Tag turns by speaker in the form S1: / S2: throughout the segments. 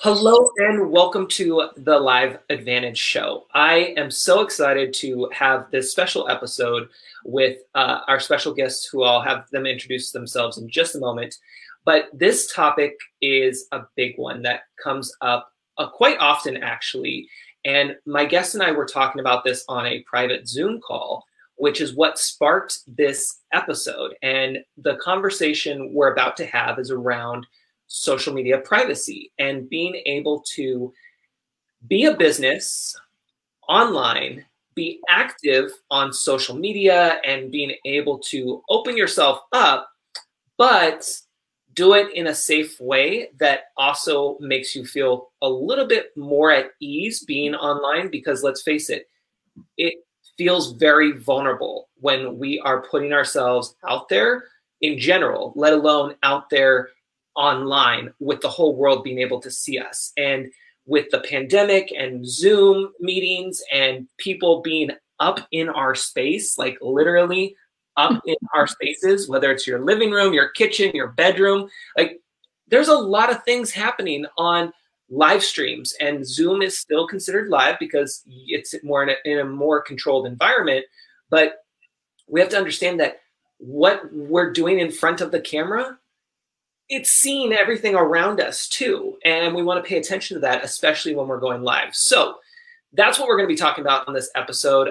S1: Hello and welcome to the Live Advantage Show. I am so excited to have this special episode with our special guests who I'll have them introduce themselves in just a moment. But this topic is a big one that comes up quite often, actually. And my guest and I were talking about this on a private Zoom call, which is what sparked this episode. And the conversation we're about to have is around social media privacy and being able to be a business online, be active on social media, and being able to open yourself up, but do it in a safe way that also makes you feel a little bit more at ease being online, because let's face it, it feels very vulnerable when we are putting ourselves out there in general, let alone out there online with the whole world being able to see us. And with the pandemic and Zoom meetings and people being up in our space, like literally up in our spaces, whether it's your living room, your kitchen, your bedroom, like there's a lot of things happening on live streams, and Zoom is still considered live because it's more in a more controlled environment. But we have to understand that what we're doing in front of the camera, it's seeing everything around us too. And we want to pay attention to that, especially when we're going live. So that's what we're going to be talking about on this episode.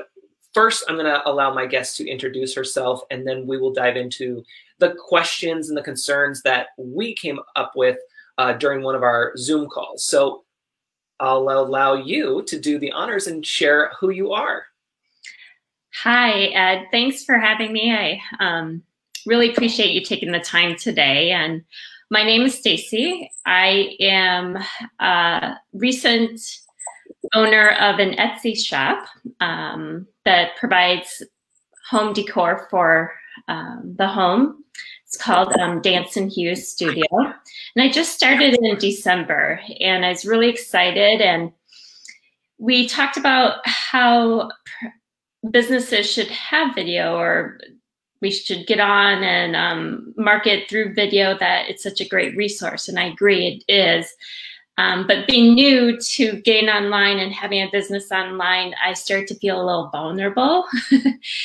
S1: First, I'm going to allow my guest to introduce herself, and then we will dive into the questions and the concerns that we came up with during one of our Zoom calls. So I'll allow you to do the honors and share who you are.
S2: Hi, Ed. Thanks for having me. I really appreciate you taking the time today. And my name is Stacy. I am a recent owner of an Etsy shop that provides home decor for the home. It's called Dance and Hughes Studio. And I just started in December, and I was really excited. And we talked about how businesses should have video, or we should get on and market through video, that it's such a great resource. And I agree, it is. But being new to getting online and having a business online, I start to feel a little vulnerable.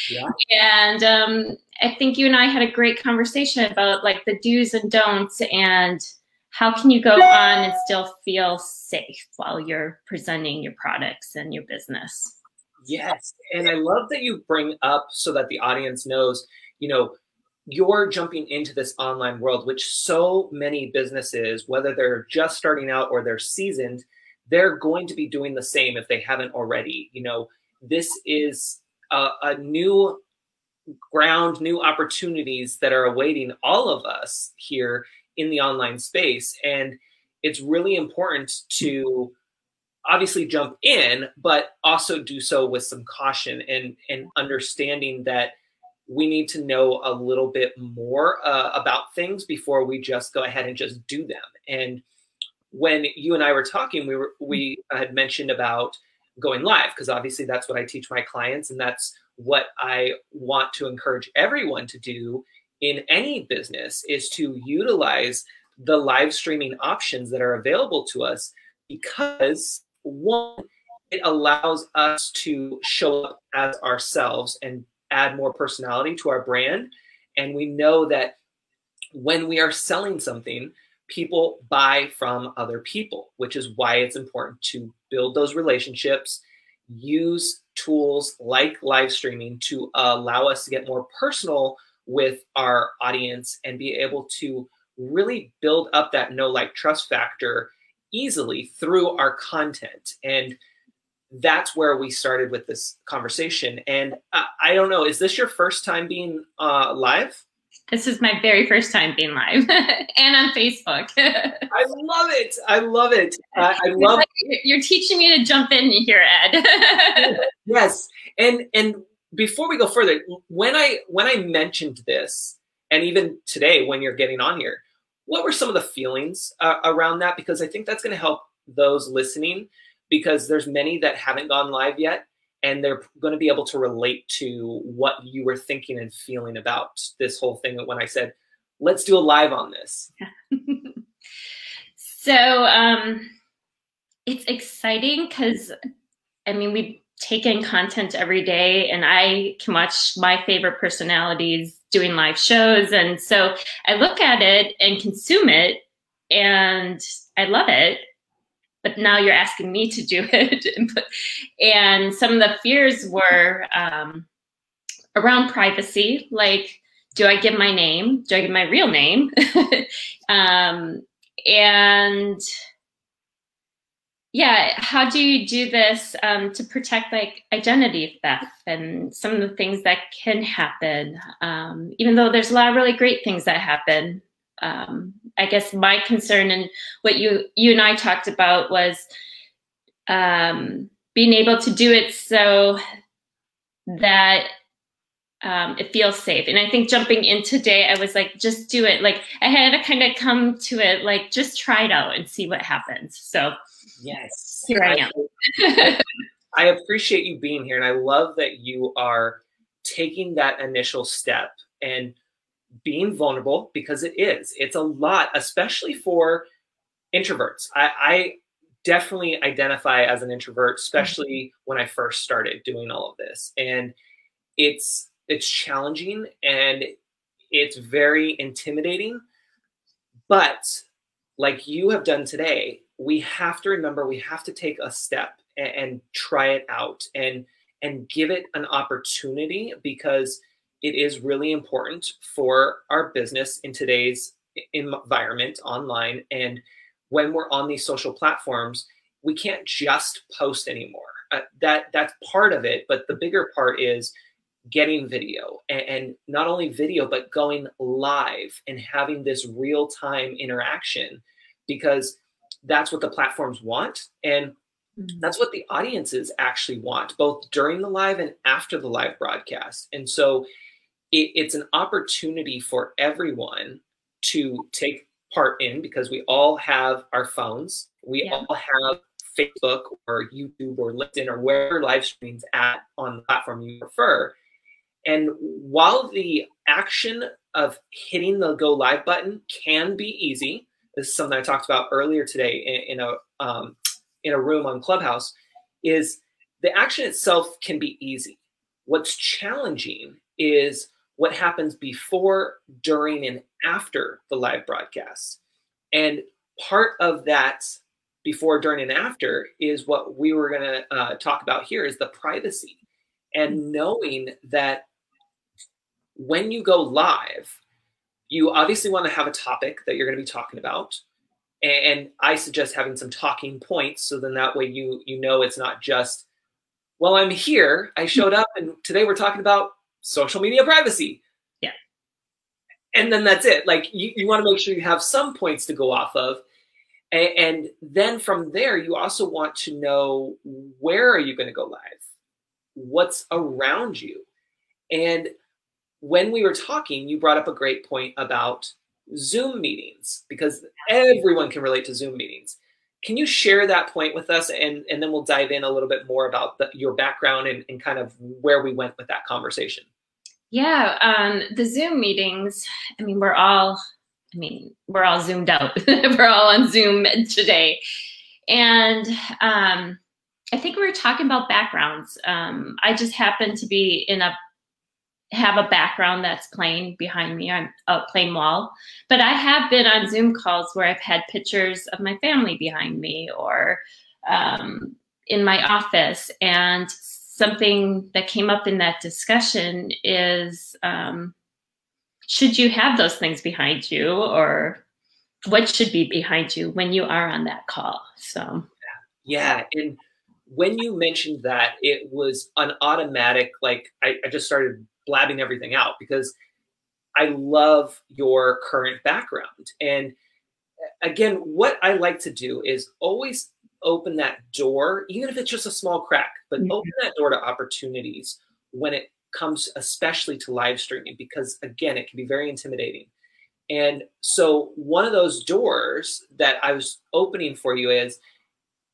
S2: Yeah. And I think you and I had a great conversation about like the do's and don'ts, and how can you go on and still feel safe while you're presenting your products and your business.
S1: Yes, and I love that you bring up so that the audience knows, you know, you're jumping into this online world, which so many businesses, whether they're just starting out or they're seasoned, they're going to be doing the same if they haven't already. You know, this is a new ground, new opportunities that are awaiting all of us here in the online space. And it's really important to obviously jump in, but also do so with some caution and understanding that we need to know a little bit more about things before we just go ahead and just do them. And when you and I were talking, we had mentioned about going live, because obviously that's what I teach my clients, and that's what I want to encourage everyone to do in any business, is to utilize the live streaming options that are available to us, because one, it allows us to show up as ourselves and add more personality to our brand. And we know that when we are selling something, people buy from other people, which is why it's important to build those relationships, use tools like live streaming to allow us to get more personal with our audience and be able to really build up that know, like, trust factor easily through our content. And that's where we started with this conversation. And I don't know, is this your first time being live?
S2: This is my very first time being live and on Facebook.
S1: I love it. I love it. I love
S2: You're teaching me to jump in here, Ed.
S1: Yes. And before we go further, when I mentioned this, and even today when you're getting on here, what were some of the feelings around that? Because I think that's going to help those listening, because there's many that haven't gone live yet, and they're going to be able to relate to what you were thinking and feeling about this whole thing when I said, let's do a live on this.
S2: So it's exciting because, I mean, we take in content every day, and I can watch my favorite personalities doing live shows. And so I look at it and consume it, and I love it. But now you're asking me to do it. And some of the fears were around privacy, like, do I give my name? Do I give my real name? And yeah, how do you do this to protect like identity theft and some of the things that can happen, even though there's a lot of really great things that happen. I guess my concern and what you and I talked about was being able to do it so that it feels safe. And I think jumping in today, I was like, just do it. Like I had to kind of come to it, like just try it out and see what happens. So
S1: yes,
S2: here I am.
S1: I appreciate you being here. And I love that you are taking that initial step and being vulnerable, because it's a lot, especially for introverts. I definitely identify as an introvert, especially when I first started doing all of this. And it's challenging and it's very intimidating. But like you have done today, we have to remember we have to take a step and try it out and give it an opportunity, because it is really important for our business in today's environment online. And when we're on these social platforms, we can't just post anymore. That's part of it, but the bigger part is getting video, and not only video, but going live and having this real-time interaction, because that's what the platforms want. And that's what the audiences actually want, both during the live and after the live broadcast. And so it's an opportunity for everyone to take part in, because we all have our phones. We all have Facebook or YouTube or LinkedIn or wherever live streaming's at on the platform you prefer. And while the action of hitting the go live button can be easy, this is something I talked about earlier today in a room on Clubhouse, is the action itself can be easy. What's challenging is what happens before, during, and after the live broadcast. And part of that before, during, and after is what we were going to talk about here, is the privacy. And knowing that when you go live, you obviously want to have a topic that you're going to be talking about. And I suggest having some talking points, so then that way you know it's not just, well, I'm here, I showed up, and today we're talking about social media privacy.
S2: Yeah.
S1: And then that's it. Like you want to make sure you have some points to go off of. And then from there, you also want to know, where are you going to go live? What's around you? And when we were talking, you brought up a great point about Zoom meetings, because everyone can relate to Zoom meetings. Can you share that point with us? And then we'll dive in a little bit more about your background and kind of where we went with that conversation.
S2: Yeah, the Zoom meetings, I mean, we're all zoomed out. We're all on Zoom today. And I think we were talking about backgrounds. I just happen to have a background that's plain behind me. I'm a plain wall. But I have been on Zoom calls where I've had pictures of my family behind me, or in my office. And something that came up in that discussion is, should you have those things behind you, or what should be behind you when you are on that call? So
S1: yeah. And when you mentioned that, it was an automatic, like I just started blabbing everything out, because I love your current background. And again, what I like to do is always open that door, even if it's just a small crack, but open that door to opportunities when it comes especially to live streaming, because again, it can be very intimidating. And so one of those doors that I was opening for you is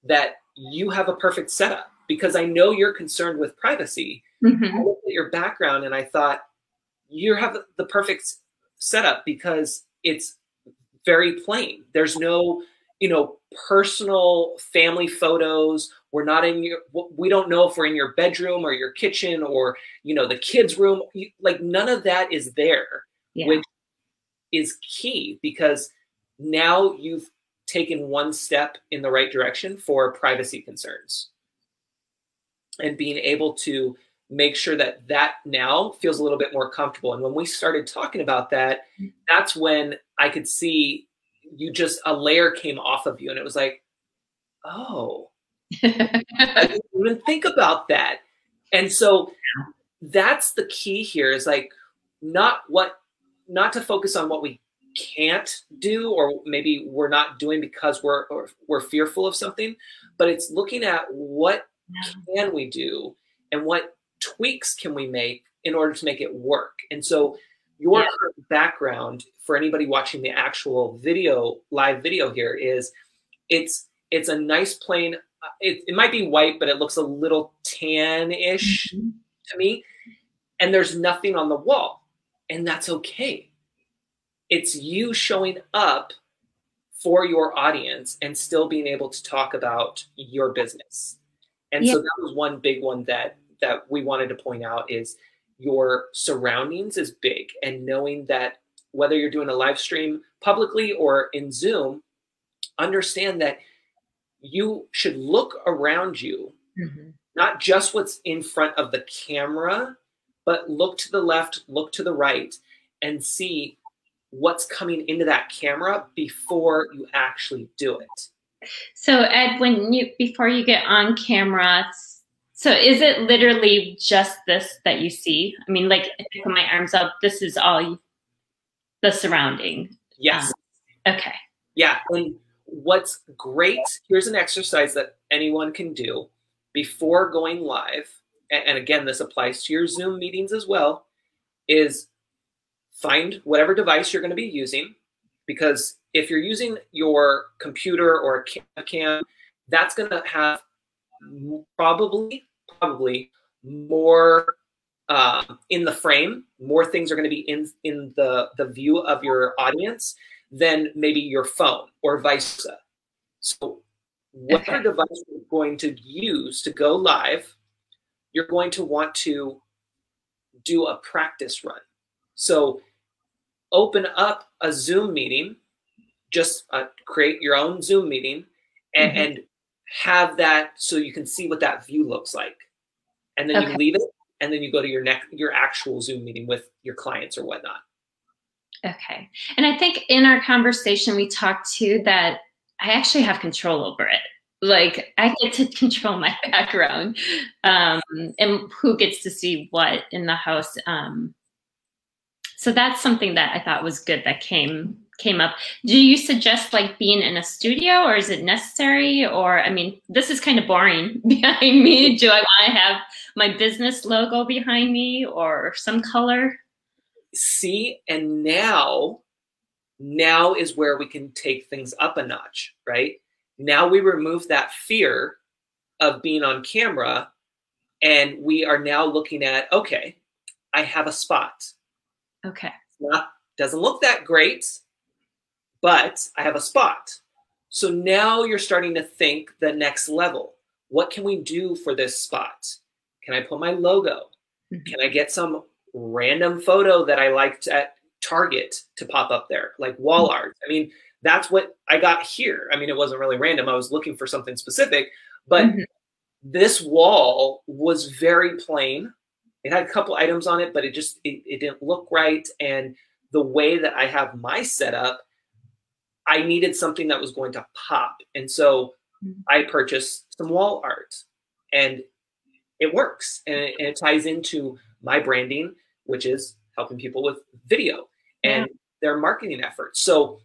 S1: that you have a perfect setup, because I know you're concerned with privacy. I looked at your background and I thought, you have the perfect setup, because it's very plain. There's no personal family photos. We're not in we don't know if we're in your bedroom or your kitchen or, the kids' room. Like none of that is there, which is key because now you've taken one step in the right direction for privacy concerns and being able to make sure that that now feels a little bit more comfortable. And when we started talking about that, that's when I could see a layer came off of you. And it was like, oh, I didn't even think about that. And so that's the key here is like, not to focus on what we can't do, or maybe we're not doing because we're fearful of something, but it's looking at what can we do and what tweaks can we make in order to make it work. And so your background, for anybody watching the actual live video here, is it's a nice plain, it might be white, but it looks a little tan-ish to me. And there's nothing on the wall, and that's okay. It's you showing up for your audience and still being able to talk about your business. And so that was one big one that we wanted to point out is your surroundings is big, and knowing that whether you're doing a live stream publicly or in Zoom, understand that you should look around you, not just what's in front of the camera, but look to the left, look to the right, and see what's coming into that camera before you actually do it.
S2: So Ed, before you get on camera, so is it literally just this that you see? I mean, like if I put my arms up, this is all the surrounding.
S1: Yes.
S2: Okay.
S1: Yeah. And what's great, here's an exercise that anyone can do before going live. And again, this applies to your Zoom meetings as well, is find whatever device you're going to be using, because if you're using your computer or a cam, that's going to have probably more in the frame. More things are going to be in the view of your audience than maybe your phone or vice versa. So whatever device you're going to use to go live, you're going to want to do a practice run. So open up a Zoom meeting, just create your own Zoom meeting and have that so you can see what that view looks like. And then you leave it, and then you go to your actual Zoom meeting with your clients or whatnot. Okay.
S2: And I think in our conversation, we talked too that I actually have control over it. Like I get to control my background and who gets to see what in the house. So that's something that I thought was good that came up. Do you suggest like being in a studio, or is it necessary? Or, I mean, this is kind of boring behind me. Do I want to have my business logo behind me or some color?
S1: See, and now is where we can take things up a notch, right? Now we remove that fear of being on camera, and we are now looking at, okay, I have a spot.
S2: Okay.
S1: Doesn't look that great, but I have a spot. So now you're starting to think the next level. What can we do for this spot? Can I put my logo? Can I get some random photo that I liked at Target to pop up there, like wall art? I mean, that's what I got here. I mean, it wasn't really random. I was looking for something specific, but this wall was very plain. It had a couple items on it, but it didn't look right. And the way that I have my setup, I needed something that was going to pop. And so I purchased some wall art, and it works. And it ties into my branding, which is helping people with video and their marketing efforts. So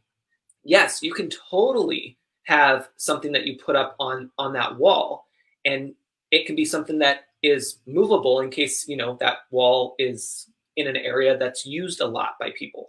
S1: yes, you can totally have something that you put up on that wall, and it can be something that is movable in case, that wall is in an area that's used a lot by people.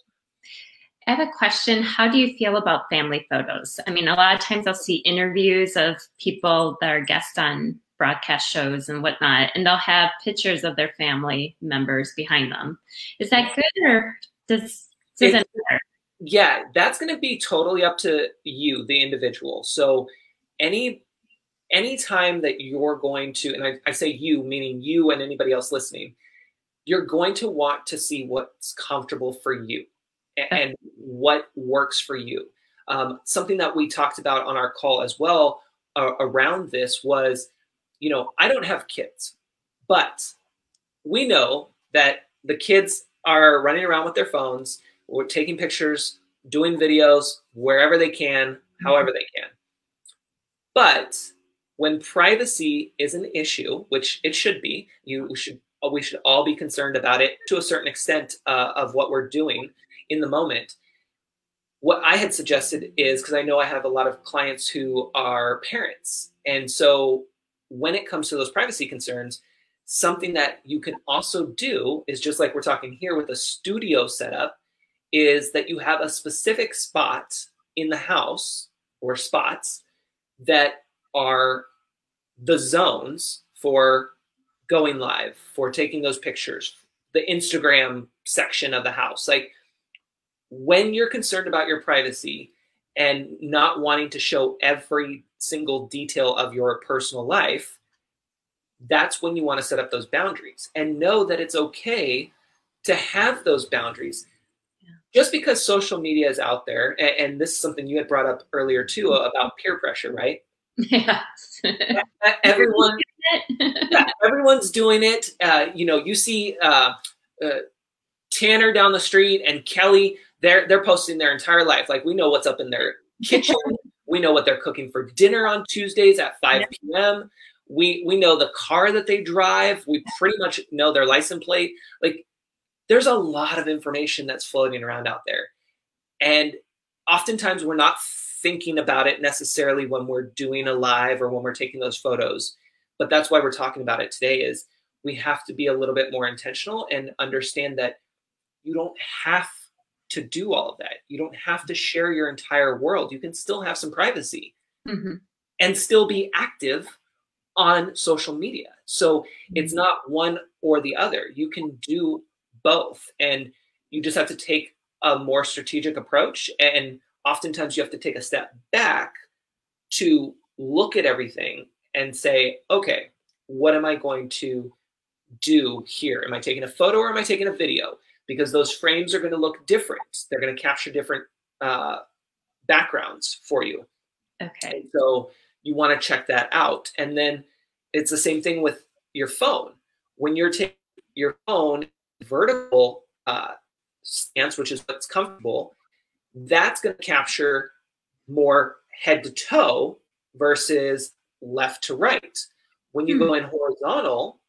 S2: I have a question. How do you feel about family photos? I mean, a lot of times I'll see interviews of people that are guests on broadcast shows and whatnot, and they'll have pictures of their family members behind them. Is that good, or does it matter?
S1: Yeah, that's going to be totally up to you, the individual. So any anytime that you're going to, and I say you, meaning you and anybody else listening, you're going to want to see what's comfortable for you and what works for you. Something that we talked about on our call as well around this was, I don't have kids, but we know that the kids are running around with their phones, or taking pictures, doing videos wherever they can, however they can. But when privacy is an issue, which it should be, we should all be concerned about it to a certain extent of what we're doing in the moment. What I had suggested is, because I know I have a lot of clients who are parents, and so when it comes to those privacy concerns, something that you can also do is, just like we're talking here with a studio setup, is that you have a specific spot in the house, or spots, that are the zones for going live, for taking those pictures, the Instagram section of the house. Like, when you're concerned about your privacy and not wanting to show every single detail of your personal life, that's when you want to set up those boundaries and know that it's okay to have those boundaries. Yeah. Just because social media is out there, and this is something you had brought up earlier too, about peer pressure, right?
S2: Yeah.
S1: Everyone's doing it. You see Tanner down the street and Kelly, they're posting their entire life. Like, we know what's up in their kitchen. We know what they're cooking for dinner on Tuesdays at 5 p.m. We know the car that they drive. We pretty much know their license plate. Like, there's a lot of information that's floating around out there. And oftentimes we're not thinking about it necessarily when we're doing a live or when we're taking those photos. But that's why we're talking about it today, is we have to be a little bit more intentional and understand that you don't have to do all of that. You don't have to share your entire world. You can still have some privacy and still be active on social media. So it's not one or the other. You can do both, and you just have to take a more strategic approach. And oftentimes you have to take a step back to look at everything and say, okay, what am I going to do here? Am I taking a photo or am I taking a video? Because those frames are going to look different. They're going to capture different backgrounds for you. Okay. And so you want to check that out. And then it's the same thing with your phone. When you're taking your phone vertical stance, which is what's comfortable, that's going to capture more head to toe versus left to right. When you go in horizontal,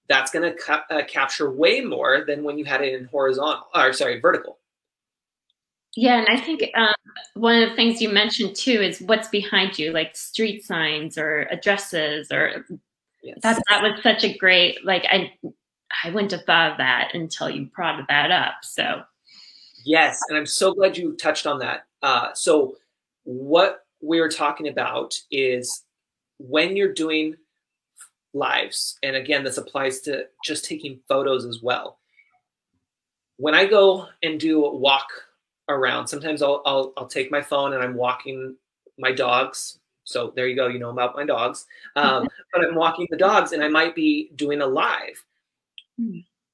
S1: that's going to capture way more than when you had it in vertical.
S2: Yeah, and I think one of the things you mentioned too is what's behind you, like street signs or addresses, or that was such a great, like, I wouldn't have thought of that until you brought that up. So
S1: yes, and I'm so glad you touched on that. So what we were talking about is, when you're doing lives, and again, this applies to just taking photos as well. When I go and do a walk around, sometimes I'll take my phone and I'm walking my dogs. So there you go, you know about my dogs. But I'm walking the dogs and I might be doing a live.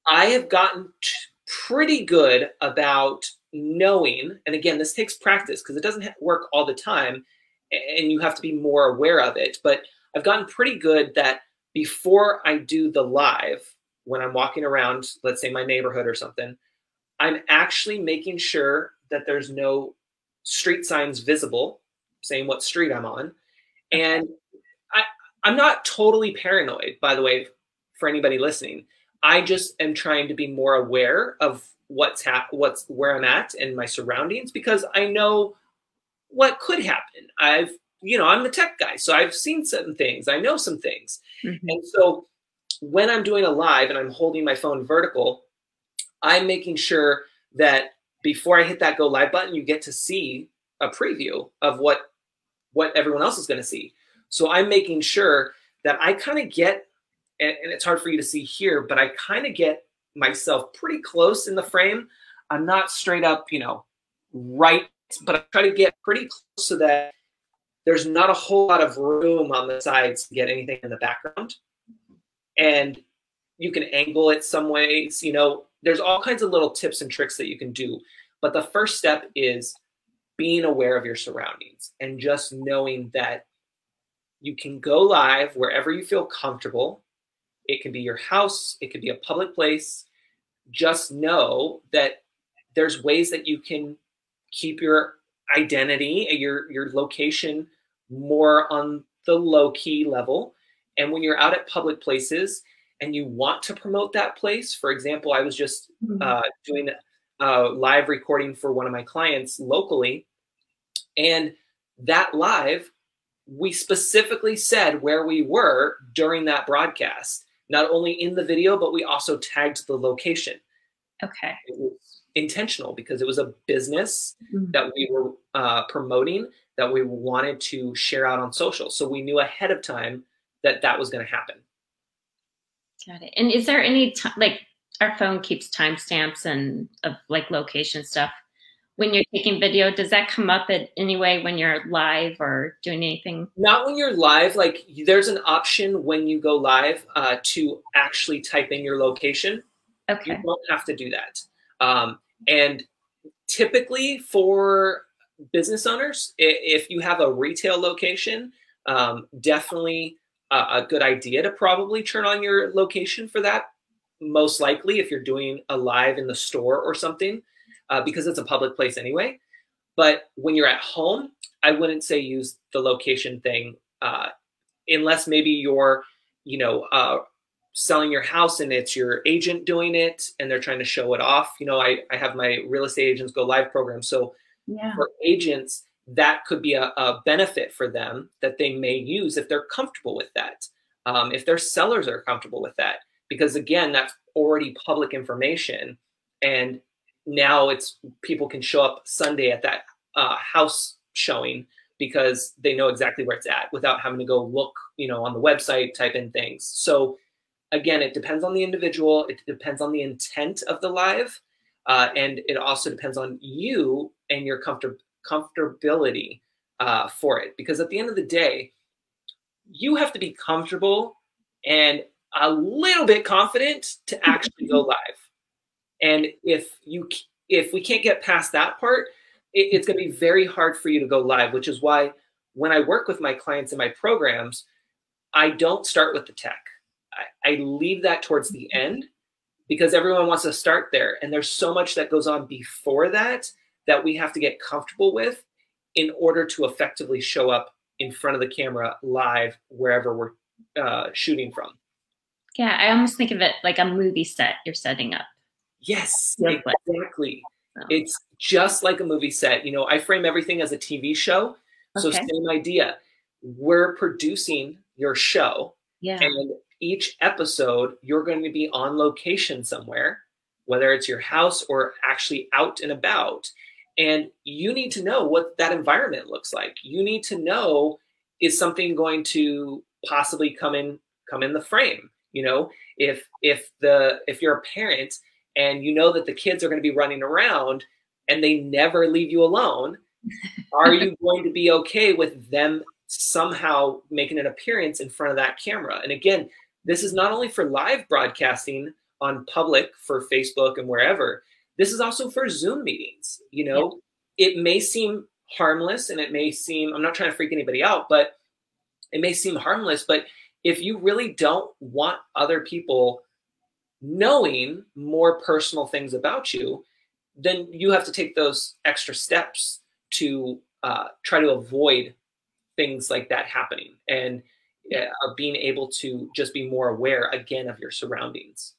S1: I have gotten pretty good about knowing, and again, this takes practice because it doesn't work all the time and you have to be more aware of it, but I've gotten pretty good that before I do the live, when I'm walking around, let's say my neighborhood or something, I'm actually making sure that there's no street signs visible saying what street I'm on. And I'm not totally paranoid, by the way, for anybody listening. I just am trying to be more aware of where I'm at and my surroundings, because I know what could happen. I'm the tech guy, so I've seen certain things. I know some things. And so when I'm doing a live and I'm holding my phone vertical, I'm making sure that before I hit that go live button, you get to see a preview of what everyone else is going to see. So I'm making sure that I kind of get, and it's hard for you to see here, but I kind of get myself pretty close in the frame. I'm not straight up, right, but I try to get pretty close so that there's not a whole lot of room on the sides to get anything in the background. And you can angle it some ways, you know, there's all kinds of little tips and tricks that you can do. But the first step is being aware of your surroundings and just knowing that you can go live wherever you feel comfortable. It can be your house, it could be a public place. Just know that there's ways that you can keep your identity, your location more on the low key level. And when you're out at public places and you want to promote that place, for example, I was just doing a live recording for one of my clients locally, and that live, we specifically said where we were during that broadcast, not only in the video, but we also tagged the location.
S2: Okay.
S1: It was intentional because it was a business that we were promoting, that we wanted to share out on social. So we knew ahead of time that that was going to happen.
S2: Got it. And is there any like our phone keeps timestamps and of like location stuff? When you're taking video, does that come up at any way when you're live or doing anything?
S1: Not when you're live. Like there's an option when you go live to actually type in your location.
S2: Okay.
S1: You don't have to do that. And typically for business owners, if you have a retail location, definitely a good idea to probably turn on your location for that. Most likely if you're doing a live in the store or something, because it's a public place anyway. But when you're at home, I wouldn't say use the location thing unless maybe you're, you know, selling your house and it's your agent doing it and they're trying to show it off. You know, I have my real estate agents go live program. So for agents, that could be a benefit for them that they may use if they're comfortable with that. If their sellers are comfortable with that, because again, that's already public information. And now it's people can show up Sunday at that house showing because they know exactly where it's at without having to go look, you know, on the website, type in things. So again, it depends on the individual. It depends on the intent of the live. And it also depends on you and your comfortability for it. Because at the end of the day, you have to be comfortable and a little bit confident to actually go live. And if we can't get past that part, it's going to be very hard for you to go live, which is why when I work with my clients in my programs, I don't start with the tech. I leave that towards the end because everyone wants to start there. And there's so much that goes on before that that we have to get comfortable with in order to effectively show up in front of the camera live wherever we're shooting from.
S2: Yeah, I almost think of it like a movie set you're setting up.
S1: Yes, exactly. It's just like a movie set. You know, I frame everything as a TV show. So same idea. We're producing your show.
S2: Yeah.
S1: And each episode, you're going to be on location somewhere, whether it's your house or actually out and about. And you need to know what that environment looks like. You need to know, is something going to possibly come in the frame? You know, if you're a parent and you know that the kids are going to be running around and they never leave you alone, are you going to be okay with them somehow making an appearance in front of that camera? And again, this is not only for live broadcasting on public for Facebook and wherever, this is also for Zoom meetings. You know, it may seem harmless and it may seem, I'm not trying to freak anybody out, but it may seem harmless, but if you really don't want other people knowing more personal things about you, then you have to take those extra steps to try to avoid things like that happening and being able to just be more aware again of your surroundings.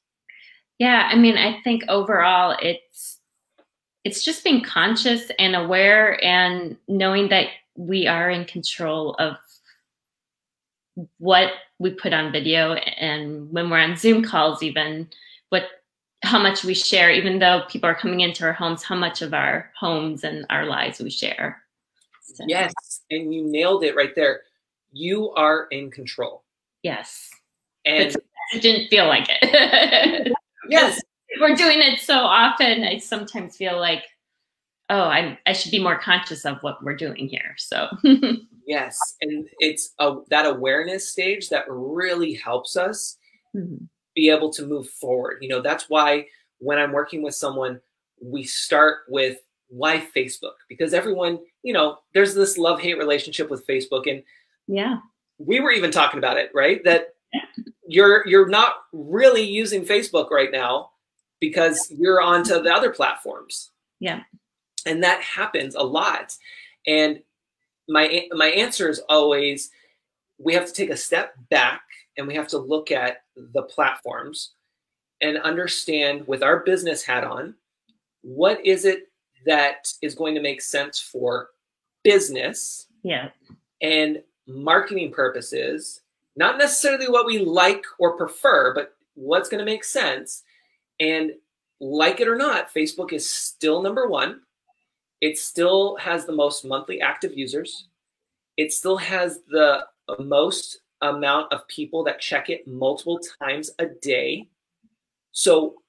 S2: Yeah, I mean, I think overall it's just being conscious and aware and knowing that we are in control of what we put on video, and when we're on Zoom calls, even how much we share, even though people are coming into our homes, how much of our homes and our lives we share. So.
S1: Yes, and you nailed it right there. You are in control.
S2: Yes.
S1: And
S2: it didn't feel like it.
S1: Yes.
S2: We're doing it so often, I sometimes feel like oh, I should be more conscious of what we're doing here. So
S1: Yes, and it's that awareness stage that really helps us
S2: Mhm.
S1: be able to move forward. You know, that's why when I'm working with someone, we start with why Facebook? Because everyone, you know, there's this love-hate relationship with Facebook, and
S2: Yeah.
S1: we were even talking about it, right? That you're not really using Facebook right now because you're onto the other platforms.
S2: Yeah.
S1: And that happens a lot. And my answer is always we have to take a step back and we have to look at the platforms and understand with our business hat on, what is it that is going to make sense for business
S2: Yeah.
S1: and marketing purposes, not necessarily what we like or prefer, but what's going to make sense. And like it or not, Facebook is still number one. It still has the most monthly active users. It still has the most amount of people that check it multiple times a day. So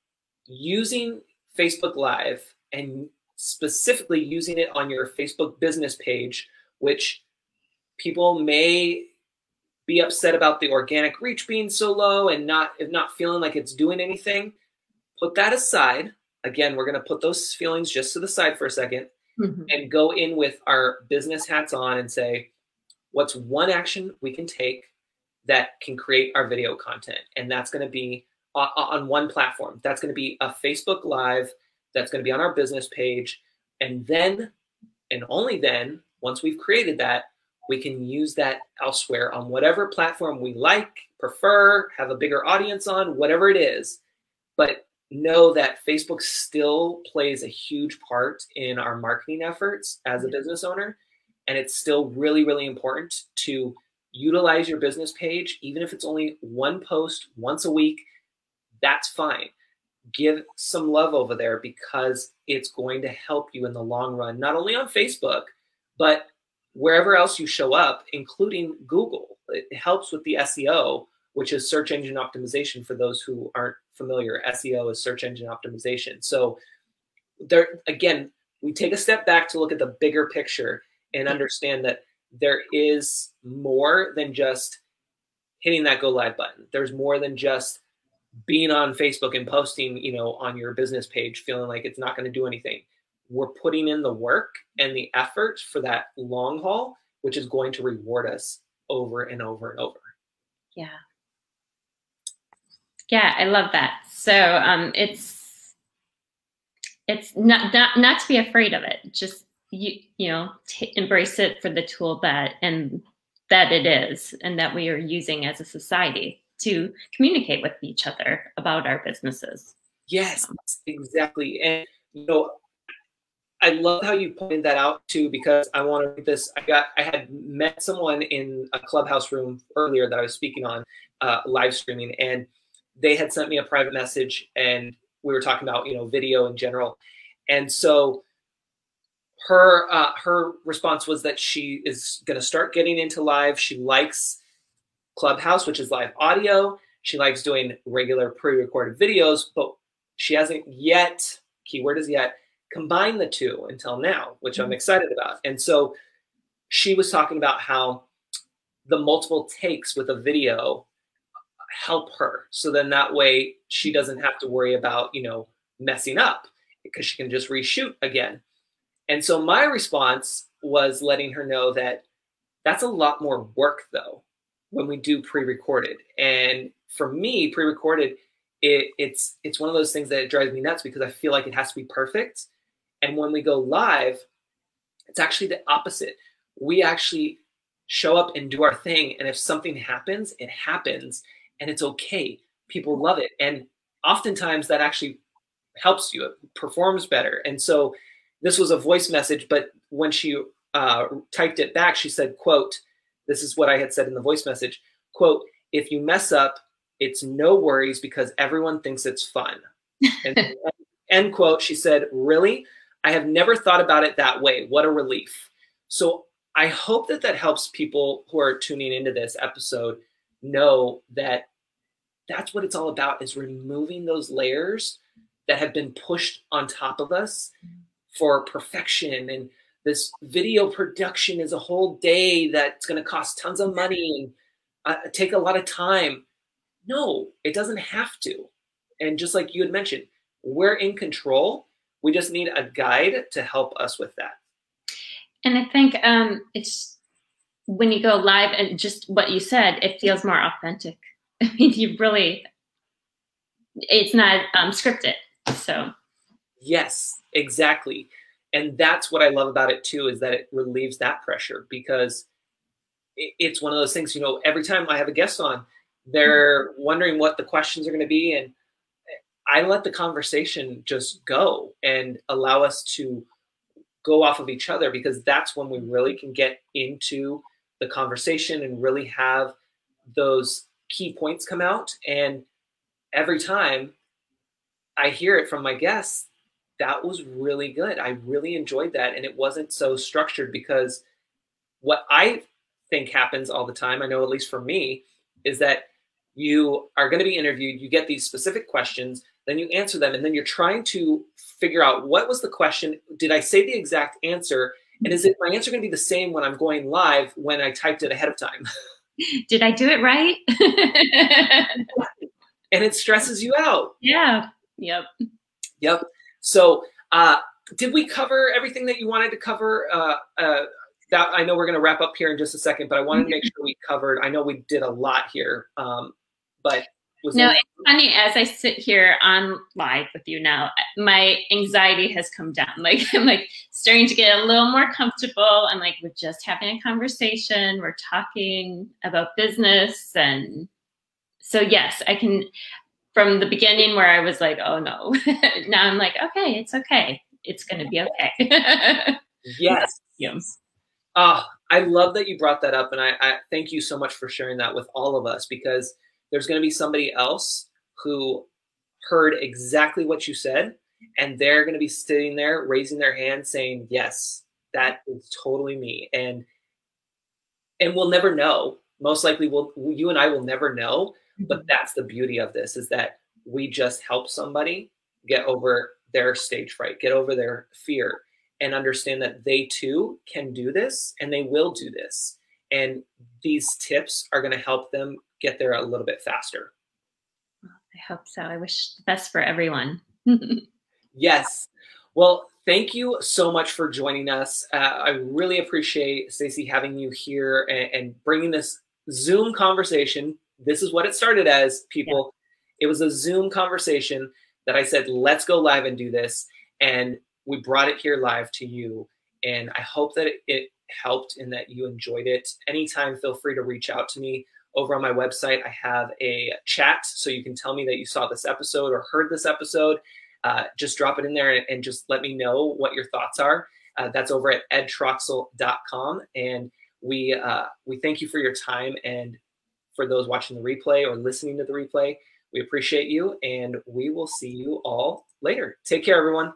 S1: using Facebook Live and specifically using it on your Facebook business page, which people may be upset about the organic reach being so low and not feeling like it's doing anything, put that aside. Again, we're going to put those feelings just to the side for a second
S2: Mhm.
S1: and go in with our business hats on and say, what's one action we can take that can create our video content? And that's going to be on one platform. That's going to be a Facebook Live. That's going to be on our business page. And then, and only then, once we've created that, we can use that elsewhere on whatever platform we like, prefer, have a bigger audience on, whatever it is. But know that Facebook still plays a huge part in our marketing efforts as a business owner. And it's still really, really important to utilize your business page, even if it's only one post once a week, that's fine. Give some love over there because it's going to help you in the long run, not only on Facebook, but wherever else you show up, including Google. It helps with the SEO, which is search engine optimization for those who aren't familiar. SEO is search engine optimization. So there, again, we take a step back to look at the bigger picture and understand that there is more than just hitting that go live button. There's more than just being on Facebook and posting, you know, on your business page, feeling like it's not going to do anything. We're putting in the work and the effort for that long haul, which is going to reward us over and over and over.
S2: Yeah. Yeah, I love that. So it's not to be afraid of it. Just you know, embrace it for the tool that it is, and that we are using as a society to communicate with each other about our businesses.
S1: Yes, exactly. And you know, I love how you pointed that out too, because I want to read this. I had met someone in a clubhouse room earlier that I was speaking on live streaming, and they had sent me a private message, and we were talking about, you know, video in general. And so her response was that she is going to start getting into live. She likes Clubhouse, which is live audio. She likes doing regular pre-recorded videos, but she hasn't yet, keyword is yet, combined the two until now, which I'm excited about. And so she was talking about how the multiple takes with a video help her. So then that way she doesn't have to worry about, you know, messing up because she can just reshoot again. And so my response was letting her know that that's a lot more work though when we do pre-recorded. And for me, pre-recorded, it's one of those things that it drives me nuts because I feel like it has to be perfect. And when we go live, it's actually the opposite. We actually show up and do our thing. And if something happens, it happens and it's okay. People love it. And oftentimes that actually helps you. It performs better. And so this was a voice message, but when she typed it back, she said, quote, this is what I had said in the voice message, quote, if you mess up, it's no worries because everyone thinks it's fun. And end quote, she said, really? I have never thought about it that way. What a relief. So I hope that that helps people who are tuning into this episode know that that's what it's all about, is removing those layers that have been pushed on top of us for perfection, and this video production is a whole day that's going to cost tons of money and take a lot of time. No, it doesn't have to. And just like you had mentioned, we're in control. We just need a guide to help us with that.
S2: And I think it's when you go live, and just what you said, it feels more authentic. I mean, it's not scripted. So.
S1: Yes, exactly. And that's what I love about it too, is that it relieves that pressure, because it's one of those things, every time I have a guest on, they're wondering what the questions are going to be. And I let the conversation just go and allow us to go off of each other, because that's when we really can get into the conversation and really have those key points come out. And every time I hear it from my guests, that was really good. I really enjoyed that. And it wasn't so structured, because what I think happens all the time, I know at least for me, is that you are going to be interviewed, you get these specific questions, then you answer them, and then you're trying to figure out, what was the question? Did I say the exact answer? And is my answer going to be the same when I'm going live when I typed it ahead of time?
S2: Did I do it right?
S1: And it stresses you out.
S2: Yeah. Yep.
S1: Yep. So did we cover everything that you wanted to cover? That I know we're going to wrap up here in just a second, but I wanted to make sure we covered. I know we did a lot here, but
S2: it's funny, as I sit here on live with you now, my anxiety has come down. Like, I'm like starting to get a little more comfortable. I'm like, we're just having a conversation. We're talking about business. And so, yes, I can, from the beginning where I was like, oh no, now I'm like, okay, it's okay. It's going to be okay.
S1: Yes.
S2: Yes.
S1: I love that you brought that up. And I thank you so much for sharing that with all of us, because there's going to be somebody else who heard exactly what you said, and they're going to be sitting there raising their hand saying, yes, that is totally me. And we'll never know. Most likely you and I will never know, but that's the beauty of this, is that we just help somebody get over their stage fright, get over their fear, and understand that they too can do this, and they will do this. And these tips are going to help them get there a little bit faster.
S2: I hope so. I wish the best for everyone.
S1: Yes. Well, thank you so much for joining us. I really appreciate, Stacey, having you here and bringing this Zoom conversation. This is what it started as, people. Yeah. It was a Zoom conversation that I said, let's go live and do this. And we brought it here live to you. And I hope that it helped and that you enjoyed it. Anytime, feel free to reach out to me. Over on my website, I have a chat, so you can tell me that you saw this episode or heard this episode. Just drop it in there and just let me know what your thoughts are. That's over at edtroxel.com. And we thank you for your time. And for those watching the replay or listening to the replay, we appreciate you. And we will see you all later. Take care, everyone.